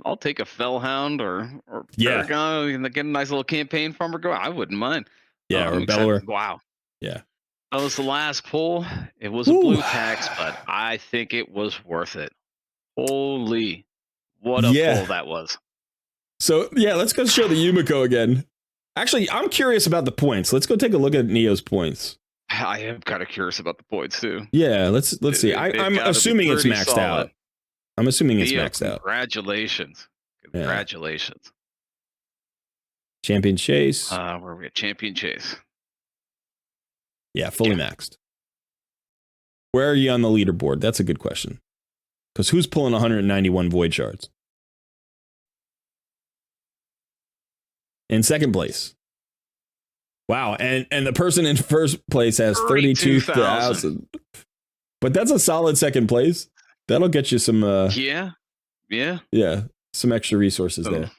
I'll take a Fellhound or Paragon and get a nice little campaign from her. I wouldn't mind. Yeah, or Bellower. Wow. Yeah. That was the last pull. It was a blue tax, but I think it was worth it. Holy, what a pull that was. So let's go show the Yumiko again. Actually, I'm curious about the points. Let's go take a look at Neo's points. I am kind of curious about the points too. Yeah, let's see. I'm assuming it's maxed out. I'm assuming it's maxed out. Congratulations. Congratulations. Champion Chase. Where are we at? Champion Chase. Yeah, fully maxed. Where are you on the leaderboard? That's a good question. Because who's pulling 191 void shards? In second place. Wow, and the person in first place has 32,000. But that's a solid second place. That'll get you some some extra resources there.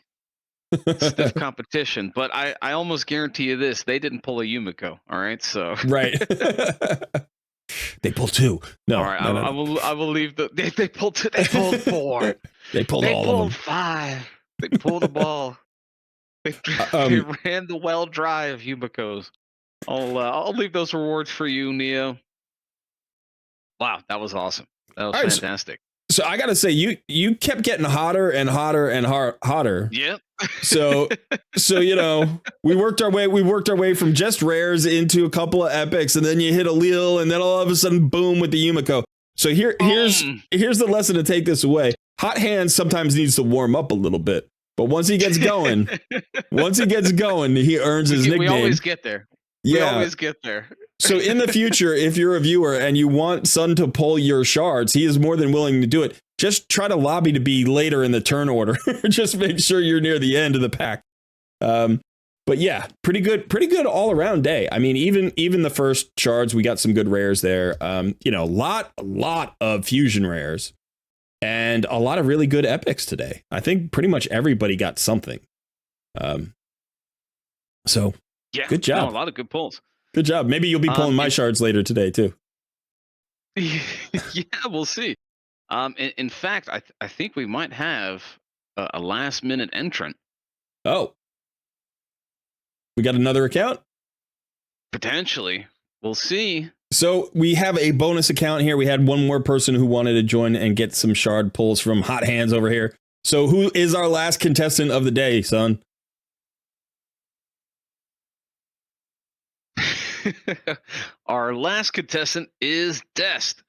Stiff competition, but I almost guarantee you this: they didn't pull a Yumiko. All right, so right. They pulled two. No, all right, no. I will leave the. They pulled two. They pulled four. They pulled all of them. Five. They pulled the ball. They ran the well dry of Yumikos. I'll leave those rewards for you, Neo. Wow, that was awesome. That was fantastic. So I gotta say, you kept getting hotter and hotter and hotter. Yep. So we worked our way from just rares into a couple of epics, and then you hit a Lil, and then all of a sudden, boom, with the Yumiko. So here's the lesson to take this away. Hot Hands sometimes needs to warm up a little bit, but once he gets going, he earns his nickname. We always get there. We always get there. So in the future, if you're a viewer and you want Sun to pull your shards, he is more than willing to do it. Just try to lobby to be later in the turn order. Just make sure you're near the end of the pack. But yeah, pretty good all around day. I mean, even the first shards, we got some good rares there. A lot of fusion rares and a lot of really good epics today. I think pretty much everybody got something. So good job. A lot of good pulls. Good job. Maybe you'll be pulling my shards later today too. Yeah, we'll see. In fact, I think we might have a last minute entrant Oh, we got another account. potentially. We'll see. So we have a bonus account here. We had one more person who wanted to join and get some shard pulls from Hot Hands over here. So who is our last contestant of the day, son? Our last contestant is Dest.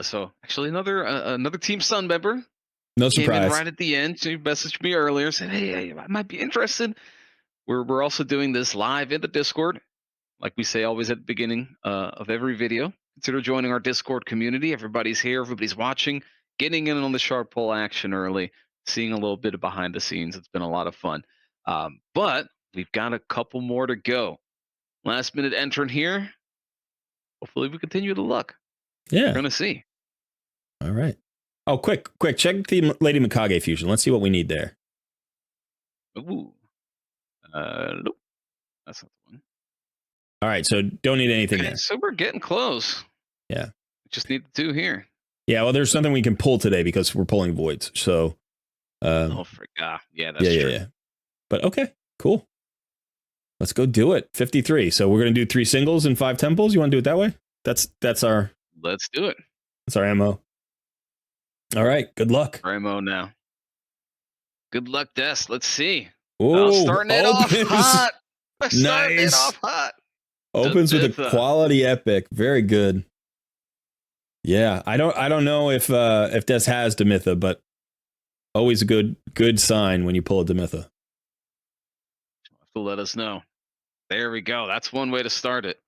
So actually, another Team Sun member No came in surprise. right at the end. She messaged me earlier, said, "Hey, I might be interested." We're also doing this live in the Discord, like we say always at the beginning of every video. Consider joining our Discord community. Everybody's here, everybody's watching, getting in on the sharp pull action early, seeing a little bit of behind the scenes. It's been a lot of fun. But we've got a couple more to go. Last minute entrant here. Hopefully, we continue the luck. We're Yeah. gonna see. All right. Oh, quick. Check the Lady Mikage fusion. Let's see what we need there. Ooh, nope, that's not the one. All right. So don't need anything Okay, there. so we're getting close. Yeah. We just need the two here. Yeah. Well, there's something we can pull today because we're pulling voids. So. Oh, yeah, that's true. Yeah. But okay, cool. Let's go do it. 53. So we're gonna do 3 singles and 5 temples. You want to do it that way? That's our Let's do it. that's our ammo. All right. Good luck. Ramo now. Good luck, Des. Let's see. Oh, Starting it off hot. Starting it Nice. off hot. Opens with a Demytha. quality epic. Very good. Yeah, I don't know if Des has Demytha, but always a good sign when you pull a Demytha. Have to let us know. There we go. That's one way to start it.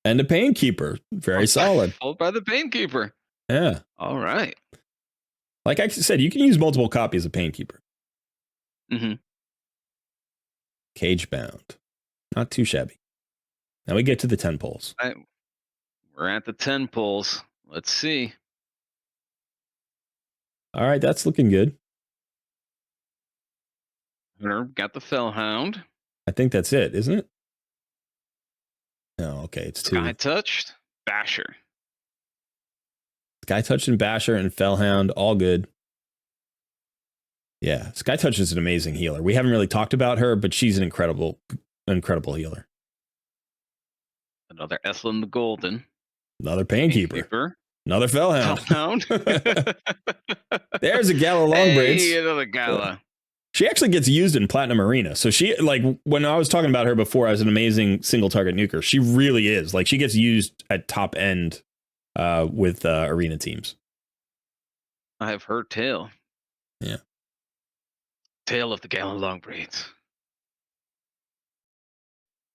And a Painkeeper. Very solid. Followed by the Painkeeper. Yeah. All right. Like I said, you can use multiple copies of Painkeeper. Mm-hmm. Cage bound. Not too shabby. Now we get to the 10 pulls. Right. We're at the 10 pulls. Let's see. All right, that's looking good. Got the Fellhound. I think that's it, isn't it? No, okay, it's 2. Sky Touched. Basher. Sky Touch and Basher and Fellhound, all good. Yeah, Sky Touch is an amazing healer. We haven't really talked about her, but she's an incredible healer. Another Ethlin the Golden. Another Painkeeper. Another Fellhound. There's a Gala Longbraids. Hey, another Gala. She actually gets used in Platinum Arena. So she, like, when I was talking about her before as an amazing single target nuker, she really is. Like, she gets used at top end with arena teams. I have heard tale. Yeah. Tale of the Gala Longbraids.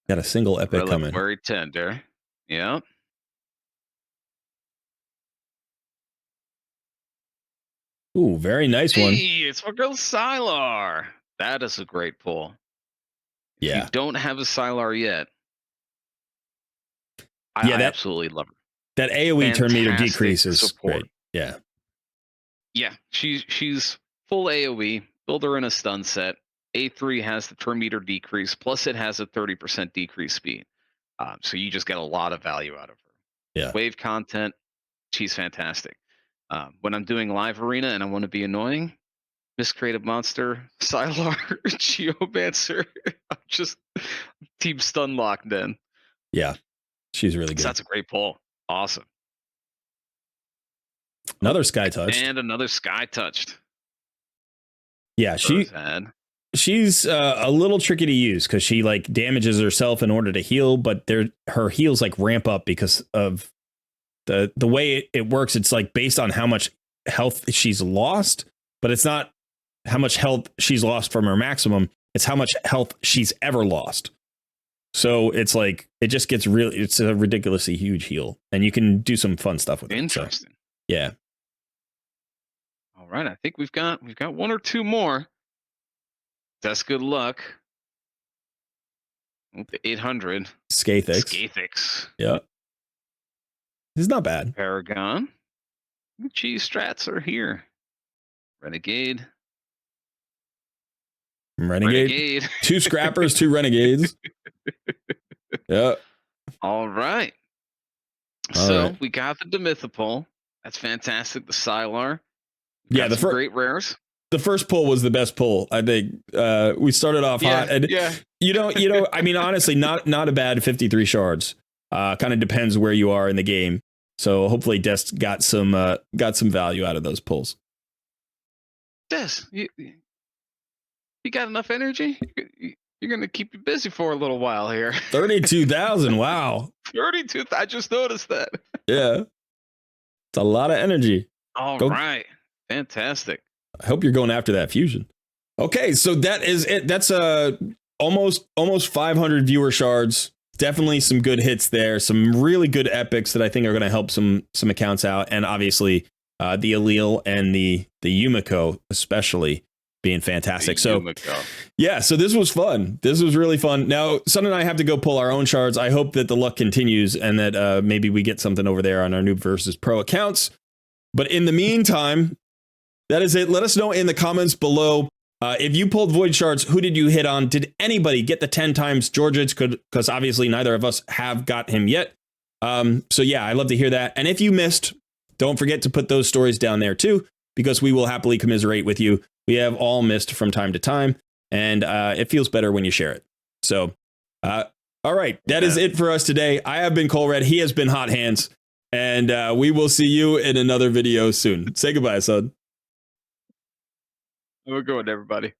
Got a single epic coming. Very tender. Yeah. Ooh, very nice one. Hey, it's my girl Sylar. That is a great pull. If Yeah. you don't have a Sylar yet, I absolutely love her. That AoE turn meter Fantastic decrease is support. great. Yeah. Yeah, she's full AoE. Build her in a stun set. A3 has the turn meter decrease, plus it has a 30% decrease speed. So you just get a lot of value out of her. Yeah. Wave content, she's fantastic. When I'm doing live arena and I want to be annoying, Miscreated Monster, Sylar, Geomancer, I'm just team stun locked in. Yeah. She's really good. So that's a great pull. Awesome. Another Sky Touched. And another Sky Touched. Yeah, she's a little tricky to use because she like damages herself in order to heal, but her heals like ramp up because of the way it works. It's like based on how much health she's lost, but it's not how much health she's lost from her maximum. It's how much health she's ever lost. So it's like it just gets it's a ridiculously huge heal, and you can do some fun stuff with it. Interesting. So, yeah. All right, I think we've got one or two more. That's good luck. 800. Skathix. Yeah. This is not bad. Paragon. Cheese strats are here. Renegade. Renegade. 2 scrappers, 2 renegades. Yeah. All right. All So right. we got the Demythopol. That's fantastic. The Sylar. Yeah, Got some great rares. the first pull was the best pull. I think we started off hot, Yeah, and yeah. I mean, honestly, not a bad 53 shards. Kind of depends where you are in the game. So hopefully, Dest got some value out of those pulls. Des, you got enough energy? You're gonna keep you busy for a little while here. 32,000. Wow. 32. I just noticed that. Yeah, it's a lot of energy. All Go. right. Fantastic. I hope you're going after that fusion. Okay, so that is it. That's almost 500 viewer shards. Definitely some good hits there. Some really good epics that I think are going to help some accounts out, and obviously the Allele and the Yumiko especially being fantastic. So yeah, so this was fun. This was really fun. Now, Sun and I have to go pull our own shards. I hope that the luck continues and that maybe we get something over there on our Noob versus Pro accounts. But in the meantime, that is it. Let us know in the comments below. If you pulled Void Shards, who did you hit on? Did anybody get the 10 times Georgich? Because obviously neither of us have got him yet. So yeah, I'd love to hear that. And if you missed, don't forget to put those stories down there too, because we will happily commiserate with you. We have all missed from time to time, and it feels better when you share it. So, all right, that is it for us today. I have been Colred. He has been Hot Hands, and we will see you in another video soon. Say goodbye, son. We're going, everybody.